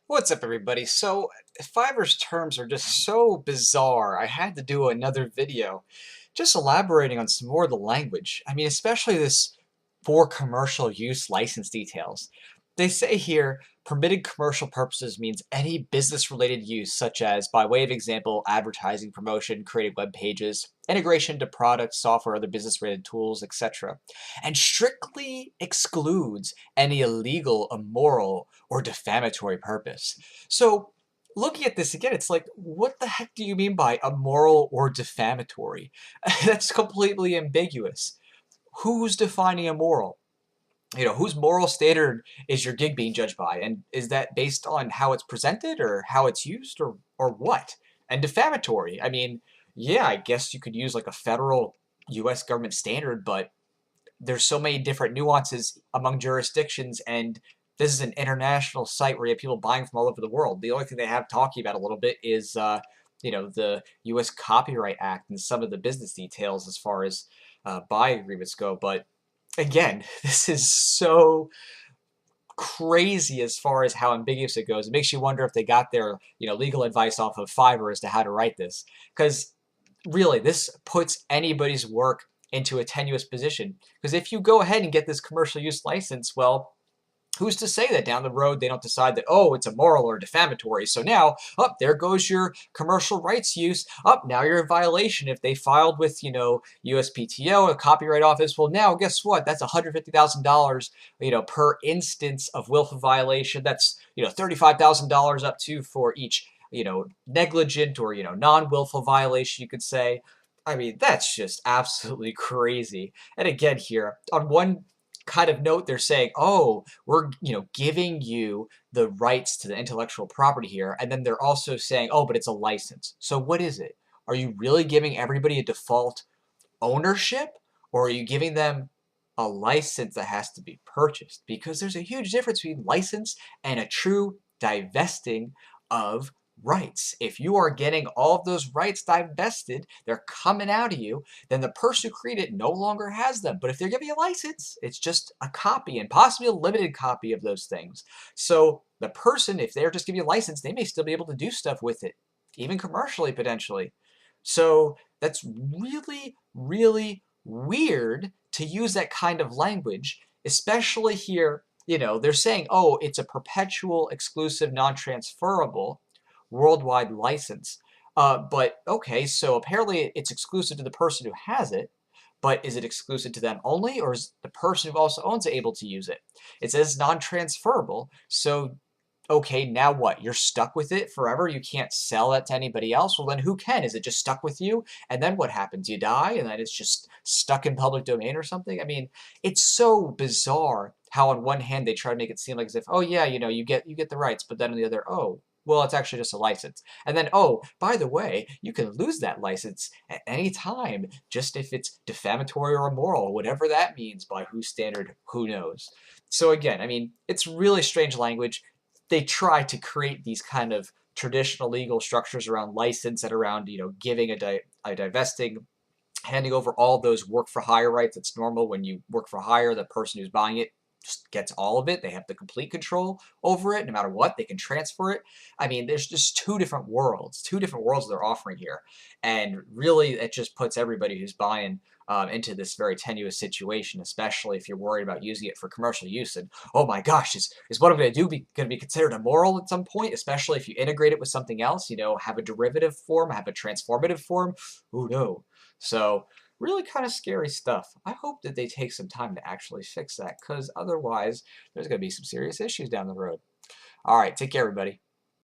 What's up, everybody? So, Fiverr's terms are just so bizarre. I had to do another video just elaborating on some more of the language. I mean, especially this for commercial use license details. They say here, permitted commercial purposes means any business-related use, such as, by way of example, advertising, promotion, creating web pages, integration to products, software, other business-related tools, etc., and strictly excludes any illegal, immoral, or defamatory purpose. So, looking at this again, it's like, what the heck do you mean by immoral or defamatory? That's completely ambiguous. Who's defining immoral? Whose moral standard is your gig being judged by? And is that based on how it's presented or how it's used or what? And defamatory, I mean, yeah, I guess you could use like a federal US government standard, but there's so many different nuances among jurisdictions, and this is an international site where you have people buying from all over the world. The only thing they have talking about a little bit is, the U.S. Copyright Act and some of the business details as far as buy agreements go. But again, this is so crazy as far as how ambiguous it goes. It makes you wonder if they got their, legal advice off of Fiverr as to how to write this, because really, this puts anybody's work into a tenuous position. Because if you go ahead and get this commercial use license, well, who's to say that down the road they don't decide that, oh, it's immoral or defamatory? So now, up there goes your commercial rights use. Up now you're in violation. If they filed with, USPTO, a copyright office, well, now guess what? That's $150,000, per instance of willful violation. That's, $35,000 up to for each, negligent or, non-willful violation, you could say. I mean, that's just absolutely crazy. And again, here, on one kind of note, they're saying, oh, we're, giving you the rights to the intellectual property here. And then they're also saying, oh, but it's a license. So what is it? Are you really giving everybody a default ownership? Or are you giving them a license that has to be purchased? Because there's a huge difference between license and a true divesting of rights. If you are getting all of those rights divested, they're coming out of you, then the person who created it no longer has them. But if they're giving you a license, it's just a copy and possibly a limited copy of those things. So the person, if they're just giving you a license, they may still be able to do stuff with it, even commercially potentially. So that's really, really weird to use that kind of language, especially here. They're saying, oh, it's a perpetual, exclusive, non-transferable worldwide license. But okay, so apparently it's exclusive to the person who has it, but is it exclusive to them only, or is the person who also owns it able to use it? It says non-transferable, so okay, now what? You're stuck with it forever? You can't sell that to anybody else? Well, then who can? Is it just stuck with you? And then what happens? You die, and then it's just stuck in public domain or something? I mean, it's so bizarre how on one hand they try to make it seem like as if, oh yeah, you get the rights, but then on the other, oh, well, it's actually just a license. And then, oh, by the way, you can lose that license at any time, just if it's defamatory or immoral, whatever that means, by whose standard, who knows. So again, I mean, it's really strange language. They try to create these kind of traditional legal structures around license and around, giving a divesting, handing over all those work for hire rights. It's normal when you work for hire, the person who's buying it just gets all of it. They have the complete control over it. No matter what, they can transfer it. I mean, there's just two different worlds they're offering here. And really, it just puts everybody who's buying into this very tenuous situation, especially if you're worried about using it for commercial use. And oh my gosh, is what I'm going to do going to be considered immoral at some point, especially if you integrate it with something else, have a derivative form, have a transformative form? Oh no. So really kind of scary stuff. I hope that they take some time to actually fix that, because otherwise there's going to be some serious issues down the road. All right, take care, everybody.